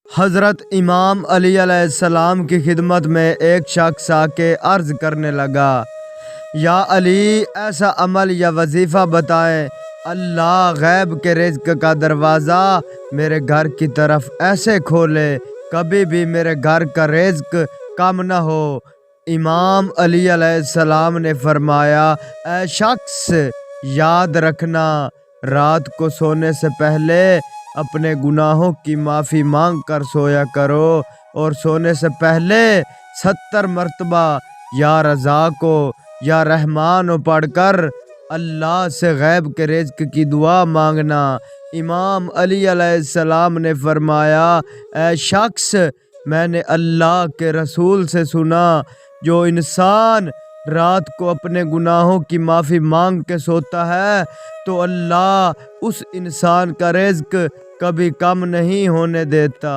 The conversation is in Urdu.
حضرت امام علی علیہ السلام کی خدمت میں ایک شخص آ کے عرض کرنے لگا، یا علی، ایسا عمل یا وظیفہ بتائیں اللہ غیب کے رزق کا دروازہ میرے گھر کی طرف ایسے کھولے کبھی بھی میرے گھر کا رزق کم نہ ہو۔ امام علی علیہ السلام نے فرمایا، اے شخص، یاد رکھنا رات کو سونے سے پہلے اپنے گناہوں کی معافی مانگ کر سویا کرو، اور سونے سے پہلے 70 مرتبہ یا رزاقو یا رحمانو پڑھ کر اللہ سے غیب کے رزق کی دعا مانگنا۔ امام علی علیہ السلام نے فرمایا، اے شخص، میں نے اللہ کے رسول سے سنا، جو انسان رات کو اپنے گناہوں کی معافی مانگ کے سوتا ہے تو اللہ اس انسان کا رزق کبھی کم نہیں ہونے دیتا۔